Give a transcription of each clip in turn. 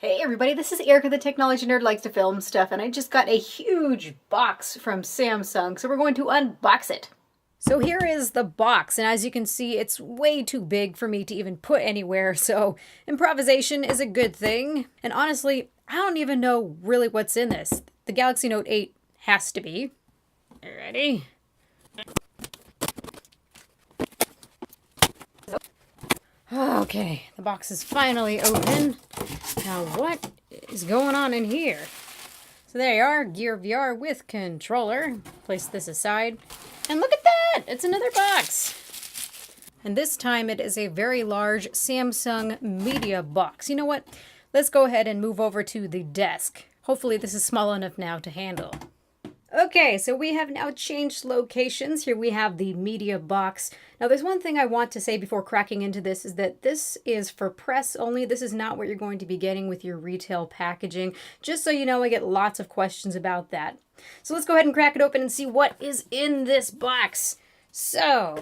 Hey everybody, this is Erica, the technology nerd likes to film stuff, and I just got a huge box from Samsung, so we're going to unbox it. So here is the box, and as you can see, it's way too big for me to even put anywhere, so improvisation is a good thing. And honestly, I don't even know really what's in this. The Galaxy Note 8 has to be. Ready? Okay, the box is finally open. Now what is going on in here? So there you are, Gear VR with controller. Place this aside. And look at that! It's another box! And this time it is a very large Samsung media box. You know what? Let's go ahead and move over to the desk. Hopefully this is small enough now to handle. Okay, so we have now changed locations. Here we have the media box. Now there's one thing I want to say before cracking into this is that this is for press only. This is not what you're going to be getting with your retail packaging. Just so you know, I get lots of questions about that. So let's go ahead and crack it open and see what is in this box. So,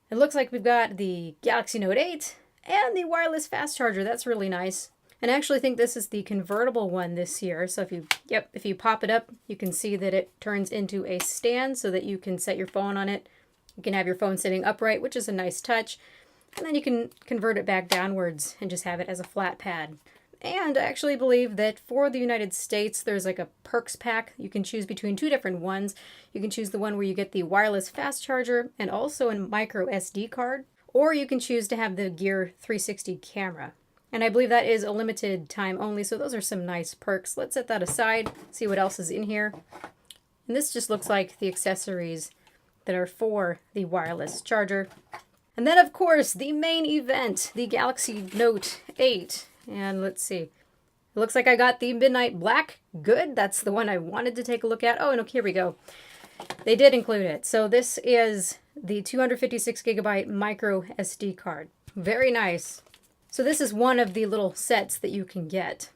it looks like we've got the Galaxy Note 8 and the wireless fast charger. That's really nice. And I actually think this is the convertible one this year. So if you pop it up, you can see that it turns into a stand so that you can set your phone on it. You can have your phone sitting upright, which is a nice touch. And then you can convert it back downwards and just have it as a flat pad. And I actually believe that for the United States, there's like a perks pack. You can choose between two different ones. You can choose the one where you get the wireless fast charger and also a micro SD card. Or you can choose to have the Gear 360 camera. And I believe that is a limited time only, so those are some nice perks. Let's set that aside, see what else is in here. And this just looks like the accessories that are for the wireless charger. And then, of course, the main event, the Galaxy Note 8. And let's see. It looks like I got the Midnight Black. Good, that's the one I wanted to take a look at. Oh, and okay, here we go. They did include it. So this is the 256 gigabyte micro SD card. Very nice. So this is one of the little sets that you can get.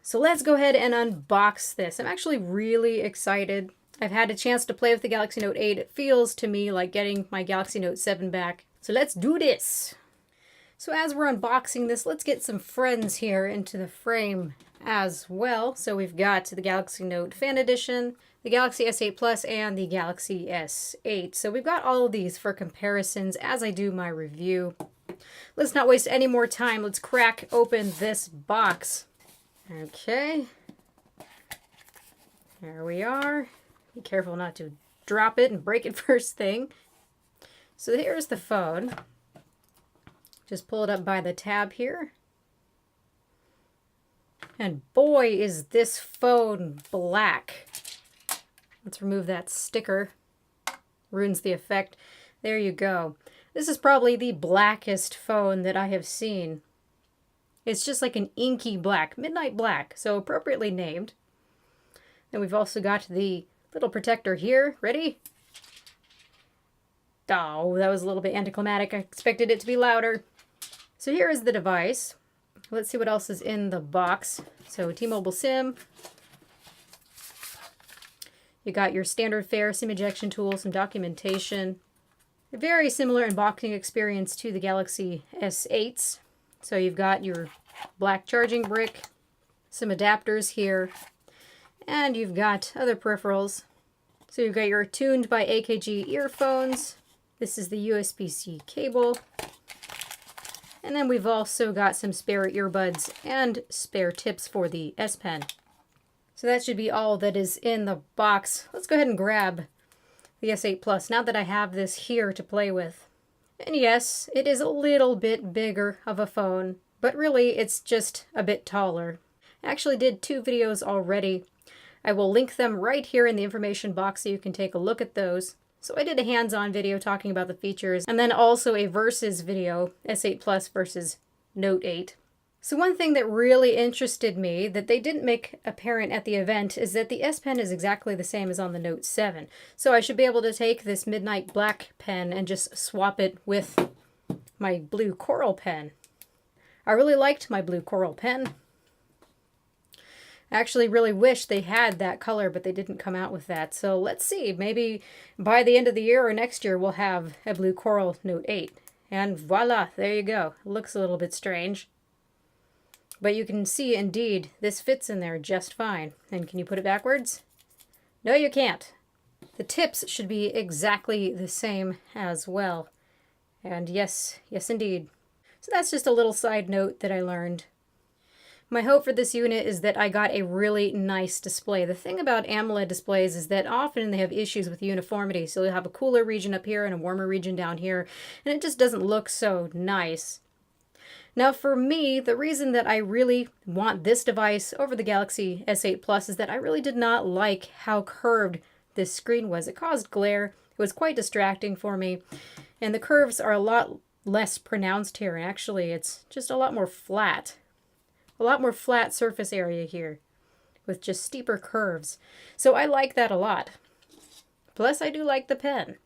So let's go ahead and unbox this. I'm actually really excited. I've had a chance to play with the Galaxy Note 8. It feels to me like getting my Galaxy Note 7 back. So let's do this. So as we're unboxing this, let's get some friends here into the frame as well. So we've got the Galaxy Note Fan Edition, the Galaxy S8 Plus, and the Galaxy S8. So we've got all of these for comparisons as I do my review. Let's not waste any more time. Let's crack open this box. Okay. There we are. Be careful not to drop it and break it first thing. So here's the phone. Just pull it up by the tab here. And boy, is this phone black. Let's remove that sticker. Ruins the effect. There you go. This is probably the blackest phone that I have seen. It's just like an inky black, midnight black, so appropriately named. Then we've also got the little protector here. Ready? Oh, that was a little bit anticlimactic. I expected it to be louder. So here is the device. Let's see what else is in the box. So T-Mobile SIM. You got your standard fare, SIM ejection tool, some documentation. A very similar unboxing experience to the Galaxy S8s. So you've got your black charging brick, some adapters here, and you've got other peripherals. So you've got your tuned by AKG earphones. This is the USB-C cable. And then we've also got some spare earbuds and spare tips for the S Pen. So that should be all that is in the box. Let's go ahead and grab the S8 Plus, now that I have this here to play with. And yes, it is a little bit bigger of a phone, but really it's just a bit taller. I actually did 2 videos already. I will link them right here in the information box so you can take a look at those. So I did a hands-on video talking about the features, and then also a versus video, S8 Plus versus Note 8. So one thing that really interested me that they didn't make apparent at the event is that the S Pen is exactly the same as on the Note 7. So I should be able to take this Midnight Black pen and just swap it with my blue Coral pen. I really liked my blue Coral pen. I actually really wish they had that color, but they didn't come out with that. So let's see, maybe by the end of the year or next year we'll have a blue Coral Note 8. And voila, there you go. It looks a little bit strange. But you can see, indeed, this fits in there just fine. And can you put it backwards? No, you can't. The tips should be exactly the same as well. And yes, yes indeed. So that's just a little side note that I learned. My hope for this unit is that I got a really nice display. The thing about AMOLED displays is that often they have issues with uniformity. So you'll have a cooler region up here and a warmer region down here, and it just doesn't look so nice. Now for me, the reason that I really want this device over the Galaxy S8 Plus is that I really did not like how curved this screen was. It caused glare. It was quite distracting for me. And the curves are a lot less pronounced here. And actually, it's just a lot more flat. A lot more flat surface area here with just steeper curves. So I like that a lot. Plus, I do like the pen.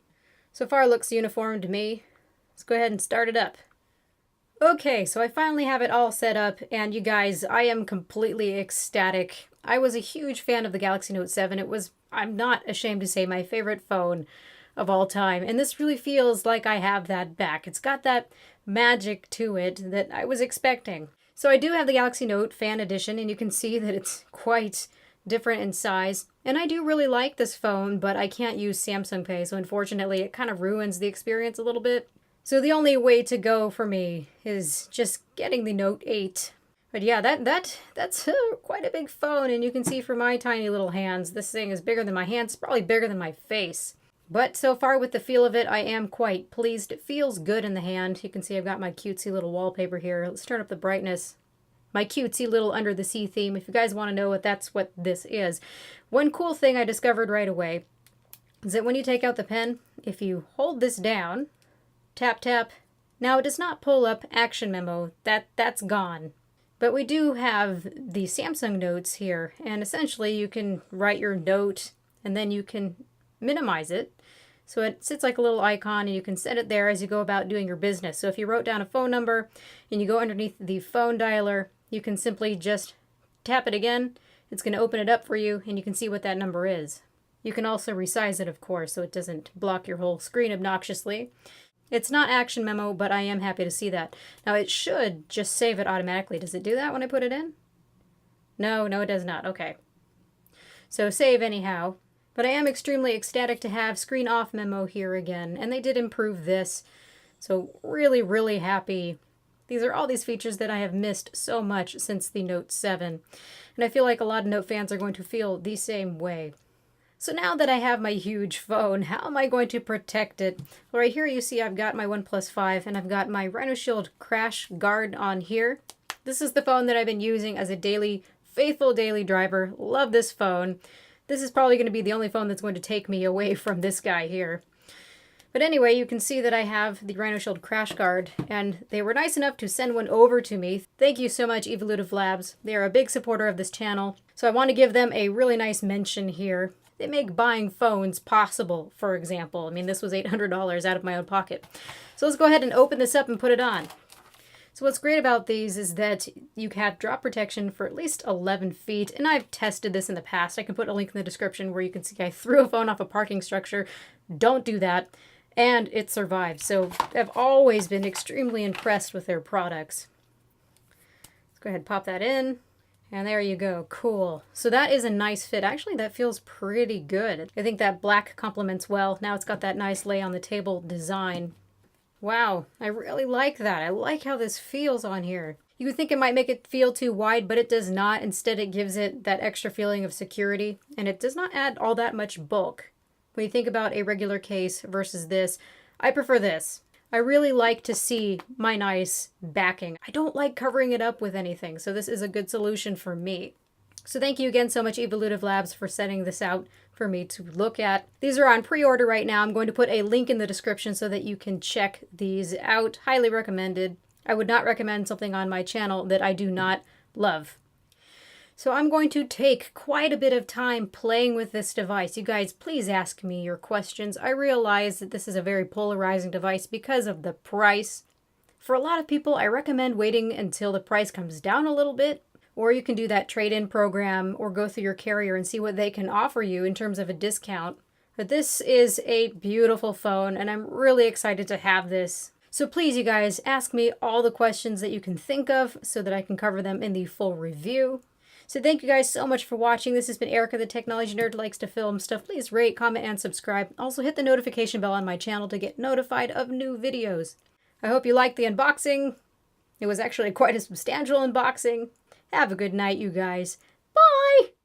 So far, it looks uniform to me. Let's go ahead and start it up. Okay, so I finally have it all set up, and you guys, I am completely ecstatic. I was a huge fan of the Galaxy Note 7. It was, I'm not ashamed to say, my favorite phone of all time. And this really feels like I have that back. It's got that magic to it that I was expecting. So I do have the Galaxy Note Fan Edition, and you can see that it's quite different in size. And I do really like this phone, but I can't use Samsung Pay, so unfortunately it kind of ruins the experience a little bit. So the only way to go for me is just getting the Note 8. But yeah, that's quite a big phone, and you can see from my tiny little hands, this thing is bigger than my hands, probably bigger than my face. But so far with the feel of it, I am quite pleased. It feels good in the hand. You can see I've got my cutesy little wallpaper here. Let's turn up the brightness. My cutesy little Under the Sea theme, if you guys want to know that's what this is. One cool thing I discovered right away is that when you take out the pen, if you hold this down, tap tap, now it does not pull up Action Memo. That's gone. But we do have the Samsung Notes here, and essentially you can write your note and then you can minimize it. So it sits like a little icon, and you can set it there as you go about doing your business. So if you wrote down a phone number and you go underneath the phone dialer, you can simply just tap it again. It's going to open it up for you, and you can see what that number is. You can also resize it, of course, so it doesn't block your whole screen obnoxiously. It's not Action Memo, but I am happy to see that. Now it should just save it automatically. Does it do that when I put it in? No, it does not. Okay. So save anyhow. But I am extremely ecstatic to have Screen Off Memo here again, and they did improve this. So really, really happy. These are all these features that I have missed so much since the Note 7. And I feel like a lot of Note fans are going to feel the same way. So now that I have my huge phone, how am I going to protect it? Well, right here you see I've got my OnePlus 5, and I've got my Rhino Shield Crash Guard on here. This is the phone that I've been using as a faithful daily driver. Love this phone. This is probably going to be the only phone that's going to take me away from this guy here. But anyway, you can see that I have the Rhino Shield Crash Guard, and they were nice enough to send one over to me. Thank you so much, Evolutive Labs. They are a big supporter of this channel, so I want to give them a really nice mention here. They make buying phones possible, for example. I mean, this was $800 out of my own pocket. So let's go ahead and open this up and put it on. So what's great about these is that you have drop protection for at least 11 feet, and I've tested this in the past. I can put a link in the description where you can see I threw a phone off a parking structure. Don't do that. And it survived. So I've always been extremely impressed with their products. Let's go ahead and pop that in. And there you go. Cool. So that is a nice fit. Actually, that feels pretty good. I think that black complements well. Now it's got that nice lay on the table design. Wow, I really like that. I like how this feels on here. You would think it might make it feel too wide, but it does not. Instead, it gives it that extra feeling of security, and it does not add all that much bulk. When you think about a regular case versus this, I prefer this. I really like to see my nice backing. I don't like covering it up with anything, so this is a good solution for me. So thank you again so much, Evolutive Labs, for setting this out for me to look at. These are on pre-order right now. I'm going to put a link in the description so that you can check these out. Highly recommended. I would not recommend something on my channel that I do not love. So I'm going to take quite a bit of time playing with this device. You guys, please ask me your questions. I realize that this is a very polarizing device because of the price. For a lot of people, I recommend waiting until the price comes down a little bit. Or you can do that trade-in program or go through your carrier and see what they can offer you in terms of a discount. But this is a beautiful phone, and I'm really excited to have this. So please, you guys, ask me all the questions that you can think of so that I can cover them in the full review. So thank you guys so much for watching. This has been Erica, the Technology Nerd, likes to film stuff. Please rate, comment, and subscribe. Also hit the notification bell on my channel to get notified of new videos. I hope you liked the unboxing. It was actually quite a substantial unboxing. Have a good night, you guys. Bye!